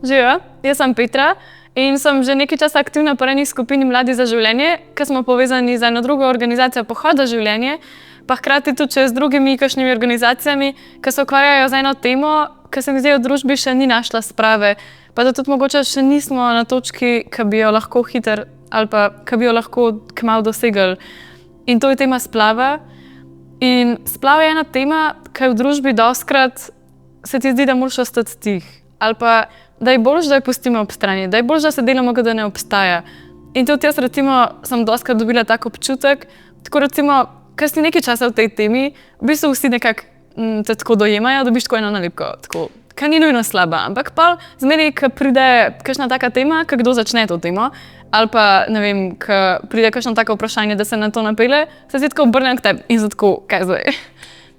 Živijo, jaz sem Petra in sem že nekaj časa aktivna pri eni skupini Mladi za življenje, ki smo povezani z eno drugo organizacijo Pohod za življenje, pa hkrati tudi z drugimi kakšnimi organizacijami, ki se ukvarjajo z eno temo, ki se mi zdi v družbi še ni našla sprave, pa da tudi mogoče še nismo na točki, ki bi jo lahko hitro ali pa ki bi jo lahko kmalu dosegli. In to je tema splava. In splav je ena tema, ki v družbi dostikrat se ti zdi, da moraš ostati tih. Ali pa, da je boljše, da jo pustimo ob strani, da je boljše, da se delamo, da ne obstaja. In tudi jaz, recimo, sem dostikrat dobila tak občutek, tako recimo, ker si nekaj časa v tej temi, v bistvu vsi nekako te tako dojemajo, dobiš tako eno nalepko, tako, ki ni nujno slaba, ampak pa zmeraj, ko pride kakšna taka tema, ko kdo začne to temo, ali pa, ne vem, ko pride kakšno tako vprašanje, da se na to napelje, se zdi tako obrnem k tebi in zato tako, kaj zdaj?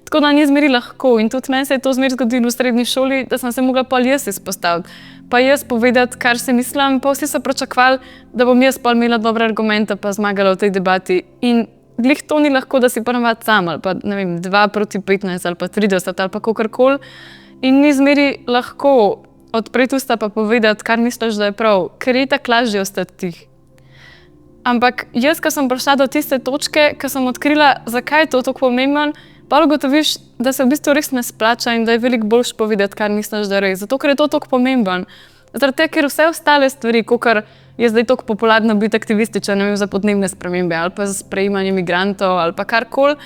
Tako da ni zmeri lahko in tudi meni se je to zmeri zgodilo v srednji šoli, da sem se mogla pol jaz izpostaviti. Pa jaz povedati, kar si mislim, pa vsi so pričakovali, da bom jaz pol imela dobre argumente pa zmagala v tej debati. In glih to ni lahko, da si ponavadi sam ali pa, ne vem, 2 proti 15 ali pa 30 ali pa kakorkoli. In ni zmeri lahko odpreti usta pa povedati, kar misliš, da je prav, ker je tako lažje ostati tih. Ampak jaz, ko sem prišla do tiste točke, ko sem odkrila, zakaj je to tako pomembno, pa ugotoviš, da se v bistvu res ne splača in da je veliko boljše povedati, kar misliš, da je res. Zato, ker je to tako pomembno. Zaradi tega, ker vse ostale stvari, kakor je zdaj tako popularno biti aktivističen, ne vem, za podnebne spremembe ali pa za sprejemanje migrantov ali pa karkoli,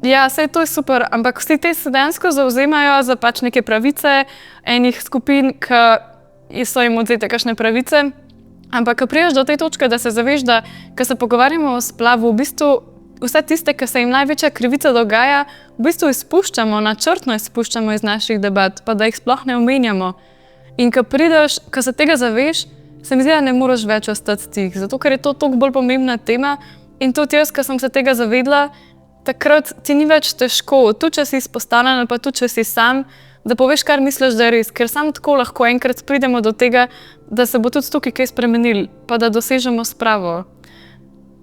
ja, saj to je super, ampak vsi te se dejansko zavzemajo za pač neke pravice enih skupin, ki so jim odvzete kakšne pravice. Ampak, ko priješ do te točke, da se zaveš, da ko se pogovarjamo o splavu, v bistvu vse tiste, ki se jim največja krivica dogaja, v bistvu izpuščamo, načrtno izpuščamo iz naših debat, pa da jih sploh ne omenjamo. In ko prideš, ko se tega zaveš, se mi zdi, da ne moreš več ostati tih, zato ker je to toliko bolj pomembna tema. In tudi jaz, ko sem se tega zavedla, takrat ti ni več težko, tudi če si izpostavljen ali pa tudi če si sam, da poveš, kar misliš, da je res, ker samo tako lahko enkrat pridemo do tega, da se bo tudi tukaj kaj spremenilo, pa da dosežemo spravo.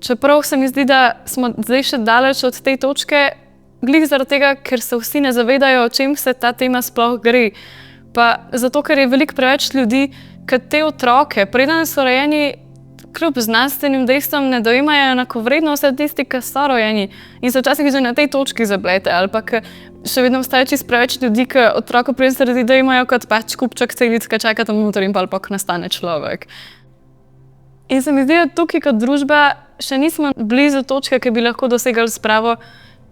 Čeprav se mi zdi, da smo zdaj še daleč od te točke, glih zaradi tega, ker se vsi ne zavedajo, o čem se ta tema sploh gre. Pa zato, ker je veliko preveč ljudi, ki te otroke, preden so rojeni, kljub znanstvenim dejstvom ne dojemajo enakovredno vse tisti, ki so rojeni in se včasih že na tej točki zaplete, ali pa še vedno obstaja čisto preveč ljudi, ki otroka preden se rodi dojemajo kot pač kupček celic, ki čaka tam noter in pa nastane človek. In se mi zdi, da tukaj kot družba še nismo blizu točke, ki bi lahko dosegli spravo,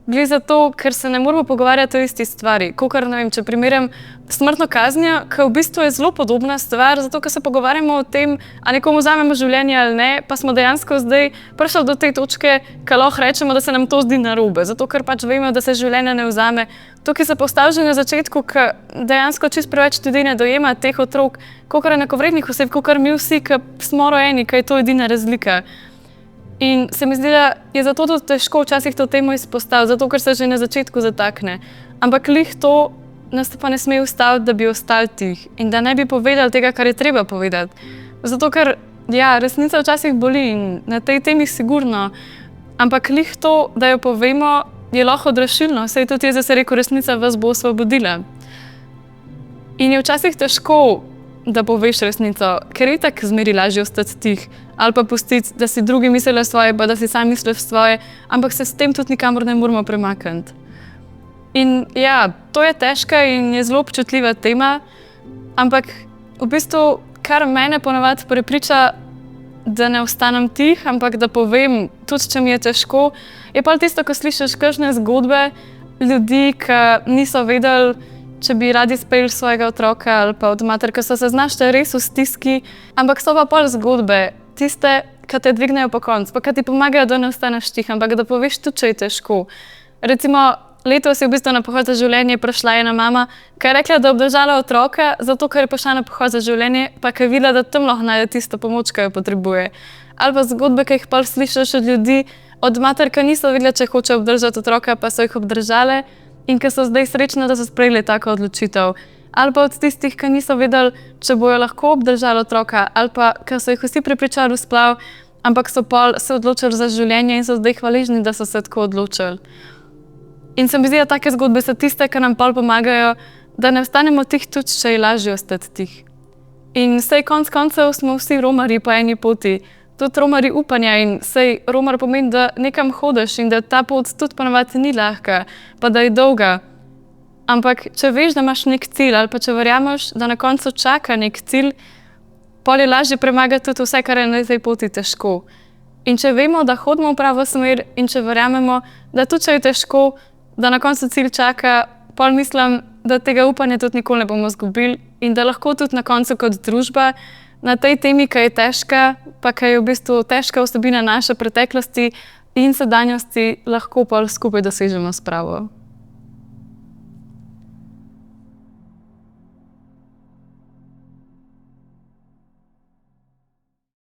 glede zato, ker se ne moramo pogovarjati o isti stvari. Kakor, ne vem, če primerjam smrtno kaznijo, ki v bistvu je zelo podobna stvar, zato ker se pogovarjamo o tem, ali nekomu vzamemo življenje ali ne, pa smo dejansko zdaj prišli do te točke, ki lahko rečemo, da se nam to zdi narobe, zato ker pač vemo, da se življenja ne vzame. Tukaj se postavi že na začetku, ker dejansko čisto preveč ljudi ne dojema teh otrok, kakor enakovrednih oseb, kakor mi vsi, ki smo rojeni, ki je to edina razlika. In se mi zdi, da je zato tudi težko včasih to temo izpostaviti, zato ker se že na začetku zatakne. Ampak glih to nas pa ne sme ustaviti, da bi ostali tih in da ne bi povedali tega, kar je treba povedati. Zato ker, ja, resnica včasih boli in na tej temi sigurno, ampak glih to, da jo povemo, je lahko odrešilno, saj tudi je zase rekel, resnica vas bo osvobodila. In je včasih težko, da poveš resnico, ker je tako zmeri lažje ostati tih, ali pa pustiti, da si drugi mislijo svoje, pa da si sam misliš svoje, ampak se s tem tudi nikamor ne moramo premakniti. In ja, to je težka in je zelo občutljiva tema, ampak v bistvu, kar mene ponavadi prepriča, da ne ostanem tih, ampak da povem, tudi če mi je težko, je pa tisto, ko slišiš kakšne zgodbe ljudi, ki niso vedeli, če bi radi sprejeli svojega otroka ali pa od mater, ki so se znašli res v stiski, ampak so pa pol zgodbe, tiste, ki te dvignejo po koncu, pa ki ti pomagajo, da ne ostaneš tih, ampak da poveš tudi, če je težko. Recimo, letos je v bistvu na Pohod za življenje prišla ena mama, ki je rekla, da je obdržala otroka, zato ker je prišla na Pohod za življenje, pa ki je videla, da tam lahko najde tisto pomoč, ki jo potrebuje. Ali pa zgodbe, ki jih pol slišiš od ljudi, od mater, ki niso videli, če hoče obdržati otroka, pa so jih obdržale in ki so zdaj srečne, da so sprejeli tako odločitev. Ali pa od tistih, ki niso vedeli, če bojo lahko obdržali otroka, ali pa ki so jih vsi prepričali v splav, ampak so pol se odločili za življenje in so zdaj hvaležni, da so se tako odločili. In se mi zdi, da take zgodbe so tiste, ki nam pol pomagajo, da ne ostanemo tih tudi, če je lažje ostati tih. In sej konc koncev smo vsi romarji po eni poti. Tudi romarji upanja in sej romar pomeni, da nekam hodiš in da ta pot tudi ponavadi ni lahka, pa da je dolga. Ampak če veš, da imaš nek cilj ali pa če verjameš, da na koncu čaka nek cilj, pol je lažje premagati tudi vse, kar je na tej poti težko. In če vemo, da hodimo v pravo smer in če verjamemo, da tudi če je težko, da na koncu cilj čaka, pol mislim, da tega upanja tudi nikoli ne bomo izgubili in da lahko tudi na koncu kot družba na tej temi, ki je težka, pa ki je v bistvu težka vsebina naše preteklosti in sedanjosti, lahko pol skupaj dosežemo spravo.